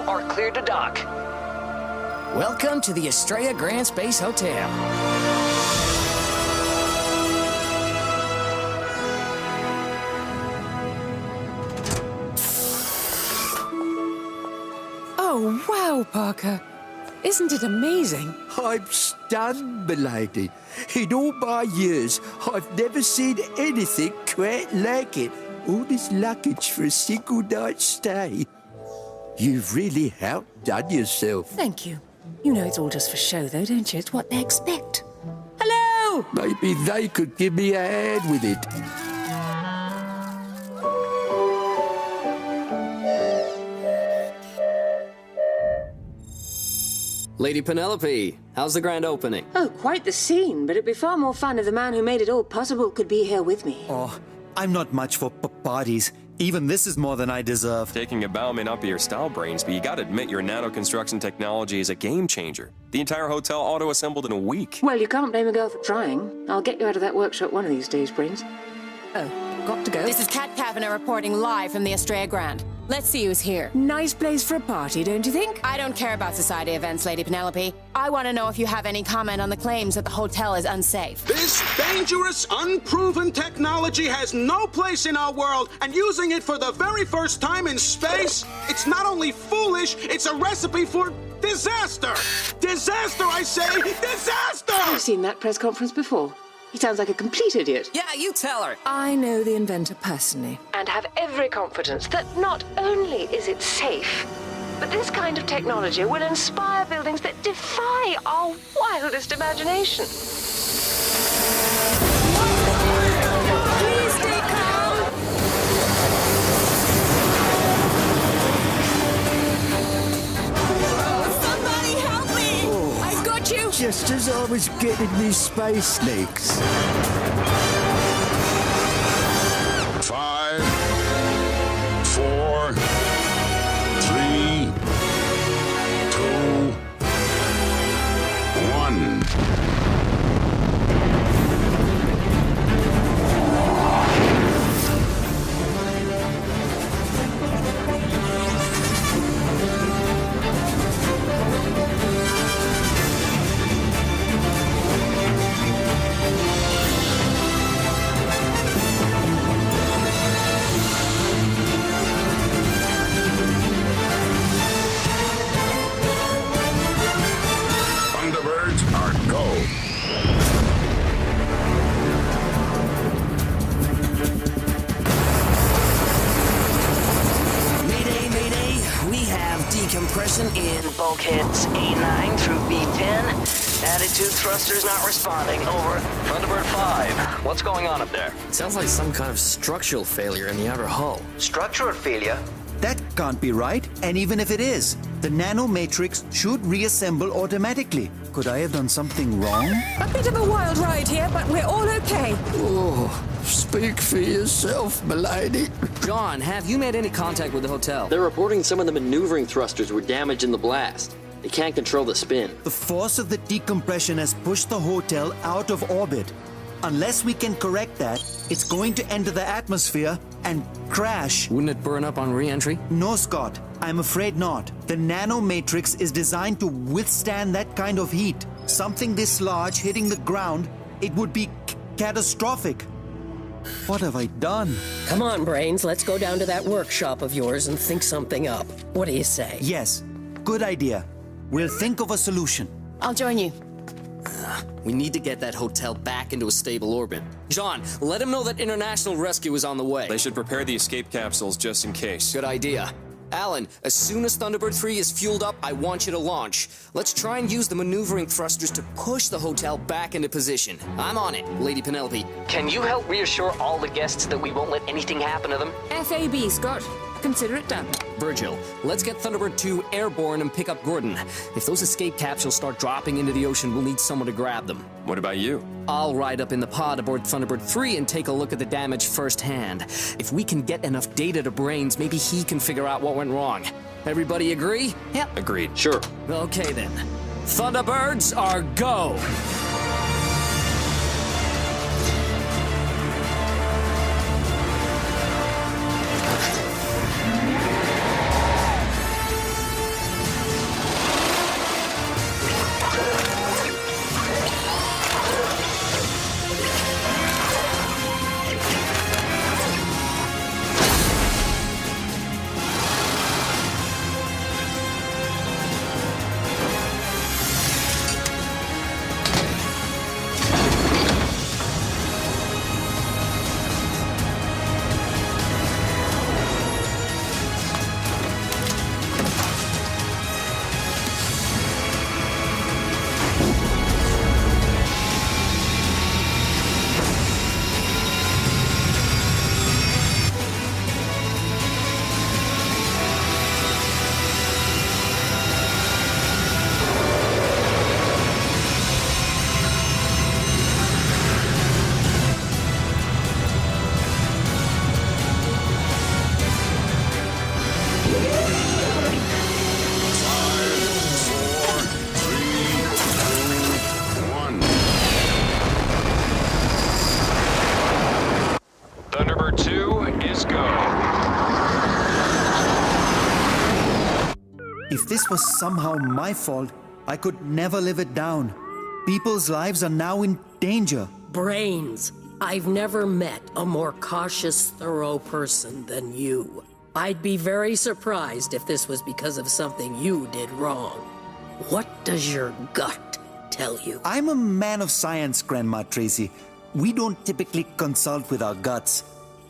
You are cleared to dock. Welcome to the Estrella Grand Space Hotel. Oh, wow, Parker. Isn't it amazing? I'm stunned, milady. In all my years, I've never seen anything quite like it. All this luggage for a single night's stay. You've really outdone yourself. Thank you. You know it's all just for show, though, don't you? It's what they expect. Hello! Maybe they could give me a hand with it. Lady Penelope, how's the grand opening? Oh, quite the scene, but it'd be far more fun if the man who made it all possible could be here with me. Oh, I'm not much for parties. Even this is more than I deserve. Taking a bow may not be your style, Brains, but you gotta admit your nano-construction technology is a game changer. The entire hotel auto-assembled in a week. Well, you can't blame a girl for trying. I'll get you out of that workshop one of these days, Brains. Oh, got to go. This is Kat Kavanagh reporting live from the Estrella Grand. Let's see who's here. Nice place for a party, don't you think? I don't care about society events, Lady Penelope. I want to know if you have any comment on the claims that the hotel is unsafe. This dangerous, unproven technology has no place in our world, and using it for the very first time in space, it's not only foolish, it's a recipe for disaster! Disaster, I say! Disaster! I've seen that press conference before. He sounds like a complete idiot. Yeah, you tell her. I know the inventor personally. And have every confidence that not only is it safe, but this kind of technology will inspire buildings that defy our wildest imagination. Please stay calm. Somebody help me! I've got you. Just as I was getting these space snakes. 5, 4, 3, 2, 1. Thunderbirds Are Go. Mayday, mayday. We have decompression in bulkheads A9 through B10. Attitude thrusters not responding. Over. Thunderbird 5, what's going on up there? Sounds like some kind of structural failure in the outer hull. Structural failure? That can't be right, and even if it is, the nano matrix should reassemble automatically. Could I have done something wrong? A bit of a wild ride here, but we're all okay. Oh, speak for yourself, milady. John, have you made any contact with the hotel? They're reporting some of the maneuvering thrusters were damaged in the blast. They can't control the spin. The force of the decompression has pushed the hotel out of orbit. Unless we can correct that, it's going to enter the atmosphere and crash. Wouldn't it burn up on re-entry? No, Scott, I'm afraid not. The nano matrix is designed to withstand that kind of heat. Something this large hitting the ground, it would be catastrophic. What have I done? Come on, Brains, let's go down to that workshop of yours and think something up. What do you say? Yes, good idea. We'll think of a solution. I'll join you. We need to get that hotel back into a stable orbit. John, let him know that international rescue is on the way. They should prepare the escape capsules just in case. Good idea. Alan, as soon as Thunderbird 3 is fueled up, I want you to launch. Let's try and use the maneuvering thrusters to push the hotel back into position. I'm on it, Lady Penelope. Can you help reassure all the guests that we won't let anything happen to them? FAB, Scott. Consider it done. Virgil, let's get Thunderbird 2 airborne and pick up Gordon. If those escape capsules start dropping into the ocean, we'll need someone to grab them. What about you? I'll ride up in the pod aboard Thunderbird 3 and take a look at the damage firsthand. If we can get enough data to Brains, maybe he can figure out what went wrong. Everybody agree? Yep. Agreed. Sure. Okay then. Thunderbirds are go! If this was somehow my fault, I could never live it down. People's lives are now in danger. Brains. I've never met a more cautious, thorough person than you. I'd be very surprised if this was because of something you did wrong. What does your gut tell you? I'm a man of science, Grandma Tracy. We don't typically consult with our guts.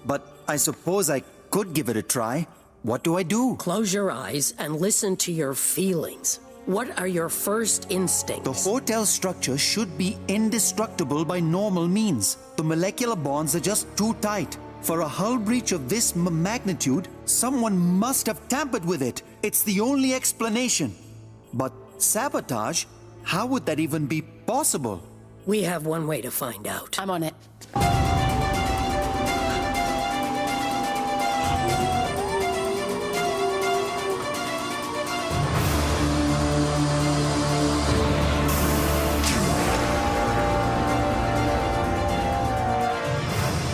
But I suppose I could give it a try. What do I do? Close your eyes and listen to your feelings. What are your first instincts? The hotel structure should be indestructible by normal means. The molecular bonds are just too tight. For a hull breach of this magnitude, someone must have tampered with it. It's the only explanation. But sabotage? How would that even be possible? We have one way to find out. I'm on it.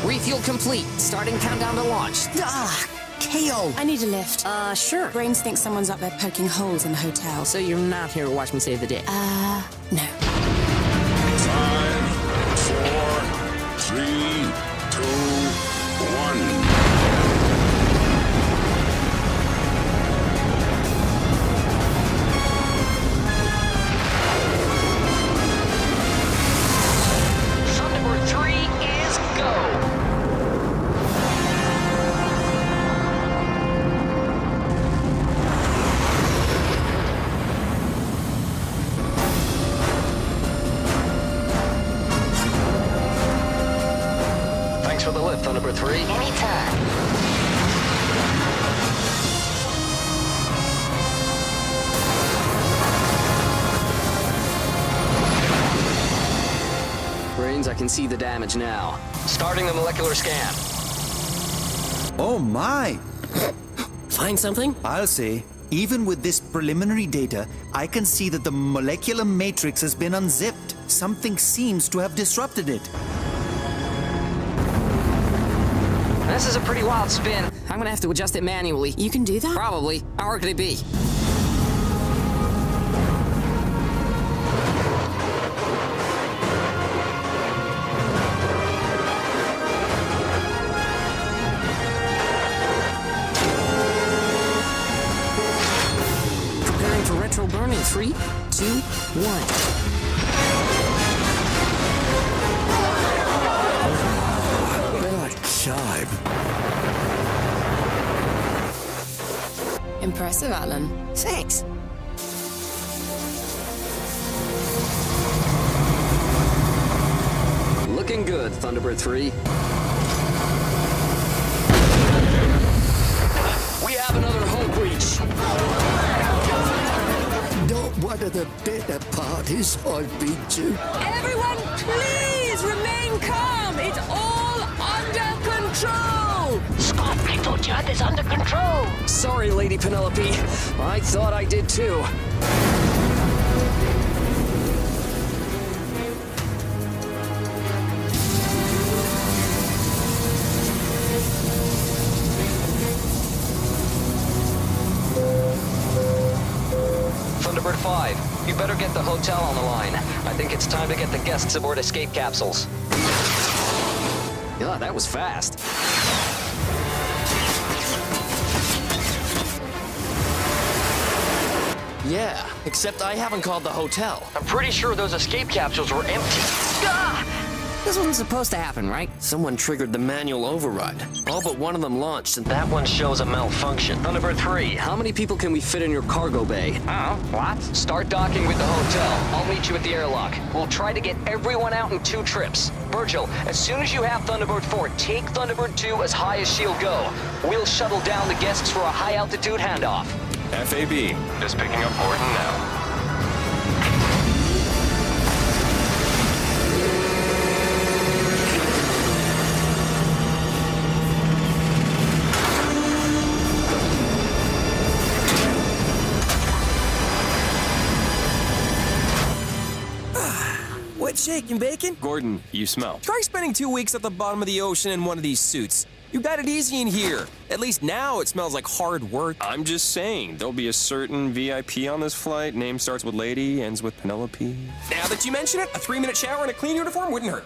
Refuel complete. Starting countdown to launch. KO. I need a lift. Sure. Brains think someone's up there poking holes in the hotel. So you're not here to watch me save the day? No. 5, 4, 3, 2, 1. Thunderbird 3 is go! Thanks for the lift, Thunderbird 3. Anytime. Brains, I can see the damage now. Starting the molecular scan. Oh my! Find something? I'll say, even with this preliminary data, I can see that the molecular matrix has been unzipped. Something seems to have disrupted it. This is a pretty wild spin. I'm gonna have to adjust it manually. You can do that? Probably. How hard could it be? Preparing for retro burn in 3, 2, 1. Time. Impressive, Alan. Thanks. Looking good, Thunderbird 3. We have another hull breach. Not one of the better parties I've been to. Everyone, please remain calm. It's all under control. Scott, I told you it is under control. Sorry, Lady Penelope. I thought I did too. Thunderbird 5, you better get the hotel on the line. I think it's time to get the guests aboard escape capsules. God, that was fast. Yeah, except I haven't called the hotel. I'm pretty sure those escape capsules were empty. This wasn't supposed to happen, right? Someone triggered the manual override. All but one of them launched, and That one shows a malfunction. Thunderbird 3, how many people can we fit in your cargo bay? what? Start docking with the hotel. I'll meet you at the airlock. We'll try to get everyone out in 2 trips. Virgil, as soon as you have Thunderbird 4, take Thunderbird 2 as high as she'll go. We'll shuttle down the guests for a high-altitude handoff. FAB, just picking up Gordon now. What's shaking, Bacon? Gordon, you smell. Try spending 2 weeks at the bottom of the ocean in one of these suits. You got it easy in here. At least now it smells like hard work. I'm just saying, there'll be a certain VIP on this flight. Name starts with Lady, ends with Penelope. Now that you mention it, a 3-minute shower in a clean uniform wouldn't hurt.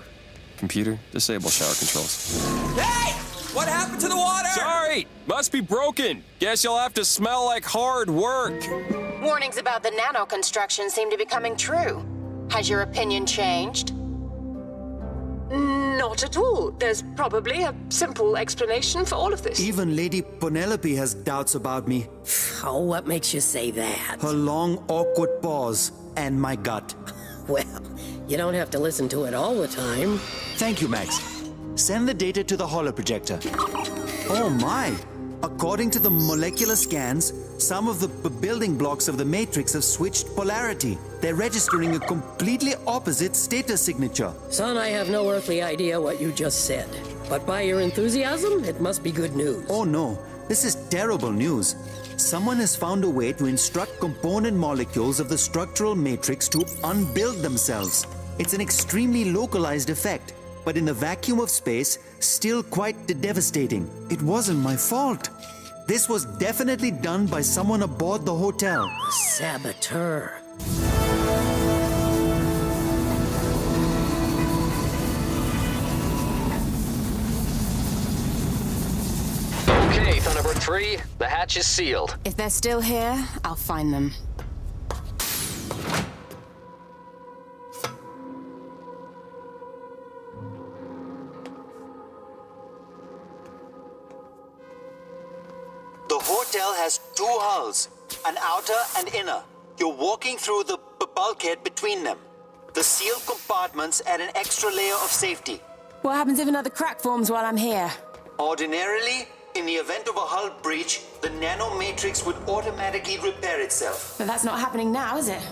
Computer, disable shower controls. Hey! What happened to the water? Sorry, must be broken. Guess you'll have to smell like hard work. Warnings about the nano construction seem to be coming true. Has your opinion changed? Not at all. There's probably a simple explanation for all of this. Even Lady Penelope has doubts about me. Oh, what makes you say that? Her long, awkward pause and my gut. Well, you don't have to listen to it all the time. Thank you, Max. Send the data to the holoprojector. Oh my! According to the molecular scans, some of the building blocks of the matrix have switched polarity. They're registering a completely opposite status signature. Son, I have no earthly idea what you just said. But by your enthusiasm, it must be good news. Oh no, this is terrible news. Someone has found a way to instruct component molecules of the structural matrix to unbuild themselves. It's an extremely localized effect, but in the vacuum of space, still quite devastating. It wasn't my fault. This was definitely done by someone aboard the hotel. Saboteur. Okay, Thunderbird 3, the hatch is sealed. If they're still here, I'll find them. The hotel has 2 hulls, an outer and inner. You're walking through the bulkhead between them. The sealed compartments add an extra layer of safety. What happens if another crack forms while I'm here? Ordinarily, in the event of a hull breach, the nano matrix would automatically repair itself. But that's not happening now, is it?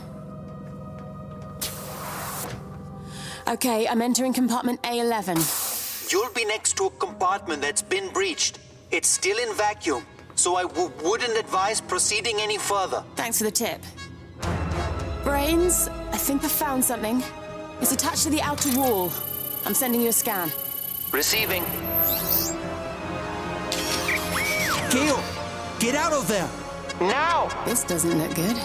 Okay, I'm entering compartment A11. You'll be next to a compartment that's been breached. It's still in vacuum, so I wouldn't advise proceeding any further. Thanks for the tip. Brains, I think I found something. It's attached to the outer wall. I'm sending you a scan. Receiving. Kale, get out of there! Now! This doesn't look good.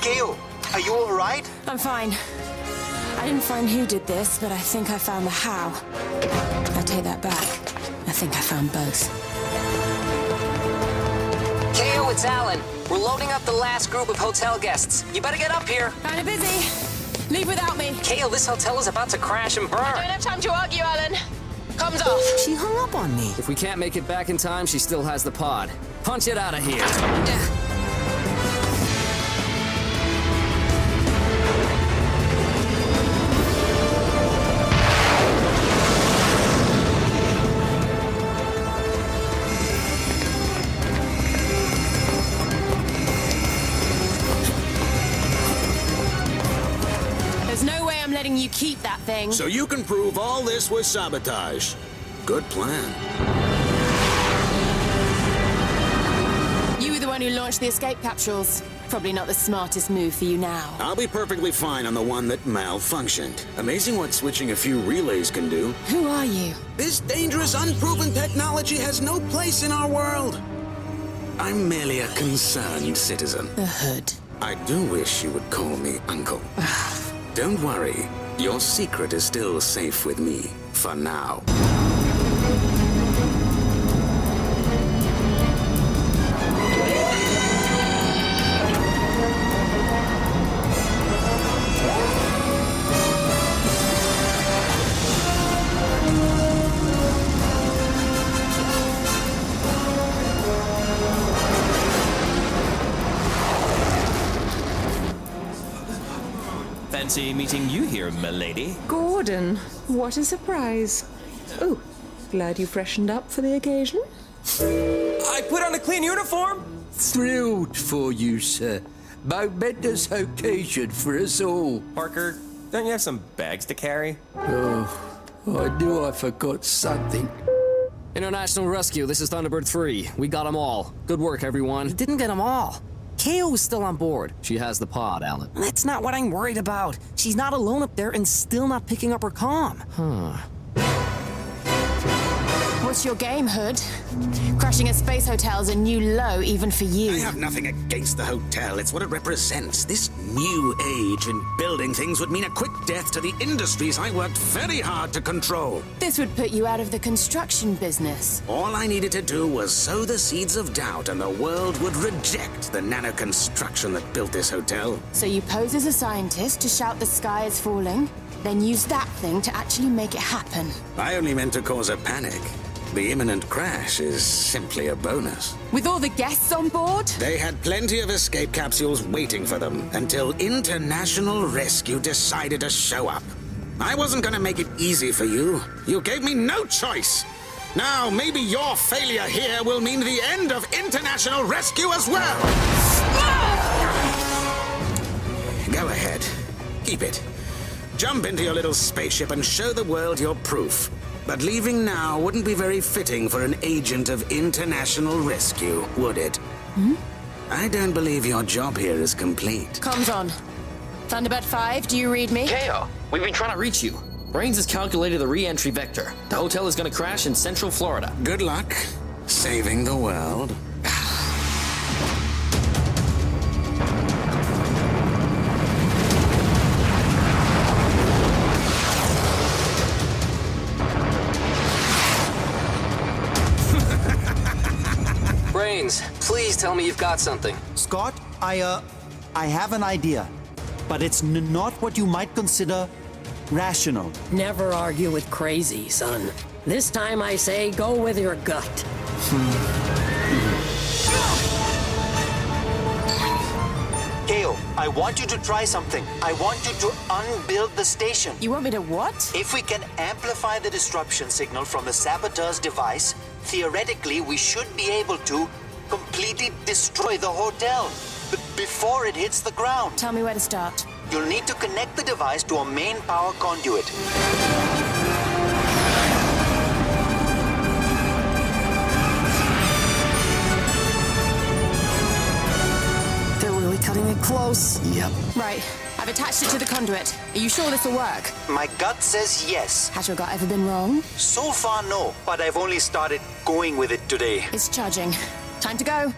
Kale, are you alright? I'm fine. I didn't find who did this, but I think I found the how. I take that back. I think I found both. KO, it's Alan. We're loading up the last group of hotel guests. You better get up here. Kinda busy. Leave without me. KO, this hotel is about to crash and burn. I don't have time to argue, Alan. Comms off. She hung up on me. If we can't make it back in time, she still has the pod. Punch it out of here. There's no way I'm letting you keep that thing. So you can prove all this was sabotage. Good plan. You were the one who launched the escape capsules. Probably not the smartest move for you now. I'll be perfectly fine on the one that malfunctioned. Amazing what switching a few relays can do. Who are you? This dangerous, unproven technology has no place in our world. I'm merely a concerned citizen. The Hood. I do wish you would call me Uncle. Don't worry. Your secret is still safe with me, for now. Fancy meeting you here, milady. Gordon, what a surprise. Oh, glad you freshened up for the occasion. I put on a clean uniform. Thrilled for you, sir. Momentous occasion for us all. Parker, don't you have some bags to carry? Oh, I knew I forgot something. International Rescue, this is Thunderbird 3. We got them all. Good work, everyone. You didn't get them all. KO is still on board. She has the pod, Alan. That's not what I'm worried about. She's not alone up there and still not picking up her comm. What's your game, Hood? Crashing a space hotel's a new low even for you. I have nothing against the hotel. It's what it represents. This new age in building things would mean a quick death to the industries I worked very hard to control. This would put you out of the construction business. All I needed to do was sow the seeds of doubt, and the world would reject the nano-construction that built this hotel. So you pose as a scientist to shout the sky is falling, then use that thing to actually make it happen. I only meant to cause a panic. The imminent crash is simply a bonus. With all the guests on board? They had plenty of escape capsules waiting for them until International Rescue decided to show up. I wasn't gonna make it easy for you. You gave me no choice. Now, maybe your failure here will mean the end of International Rescue as well. Go ahead. Keep it. Jump into your little spaceship and show the world your proof. But leaving now wouldn't be very fitting for an agent of International Rescue, would it? I don't believe your job here is complete. Comms on. Thunderbird 5, do you read me? KO, we've been trying to reach you. Brains has calculated the re-entry vector. The hotel is going to crash in Central Florida. Good luck saving the world. Brains, please tell me you've got something. Scott, I have an idea, but it's not what you might consider rational. Never argue with crazy, son. This time I say go with your gut. Keo, I want you to try something. I want you to unbuild the station. You want me to what? If we can amplify the disruption signal from the saboteur's device, theoretically we should be able to completely destroy the hotel before it hits the ground. Tell me where to start. You'll need to connect the device to a main power conduit. They're really cutting it close. Yep. Right. I've attached it to the conduit. Are you sure this will work? My gut says yes. Has your gut ever been wrong? So far, no. But I've only started going with it today. It's charging. Time to go.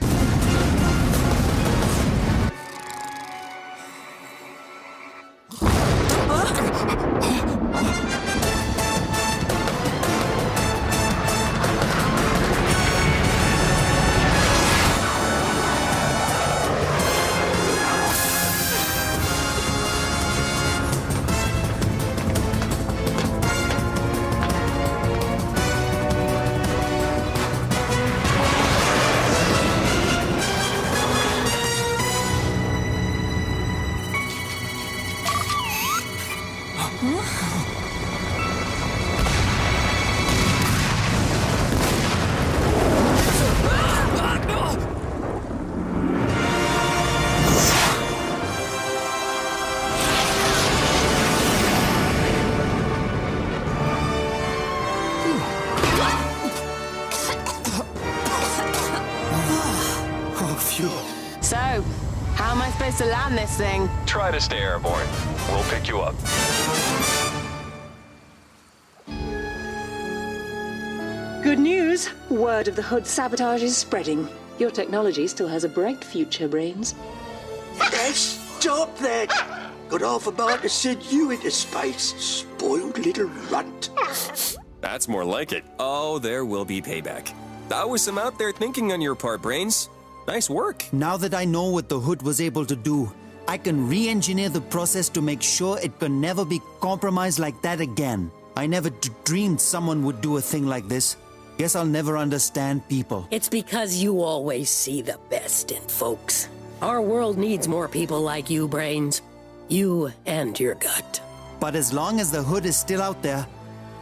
So, how am I supposed to land this thing? Try to stay airborne. We'll pick you up. Good news. Word of the Hood sabotage is spreading. Your technology still has a bright future, Brains. Hey, stop that! Got half a mind to send you into space, spoiled little runt. That's more like it. Oh, there will be payback. That was some out there thinking on your part, Brains. Nice work. Now that I know what the Hood was able to do, I can re-engineer the process to make sure it can never be compromised like that again. I never dreamed someone would do a thing like this. Guess I'll never understand people. It's because you always see the best in folks. Our world needs more people like you, Brains. You and your gut. But as long as the Hood is still out there,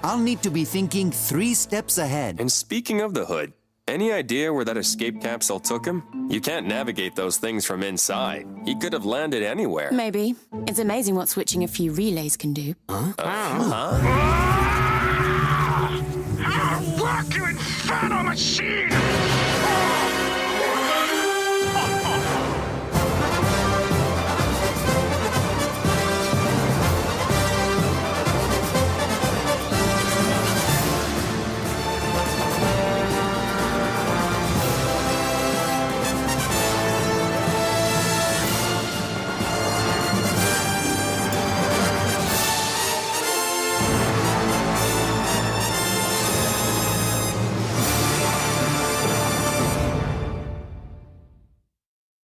I'll need to be thinking 3 steps ahead. And speaking of the Hood, Any idea where that escape capsule took him? You can't navigate those things from inside. He could have landed anywhere. Maybe. It's amazing what switching a few relays can do. Fuck you, infernal machine!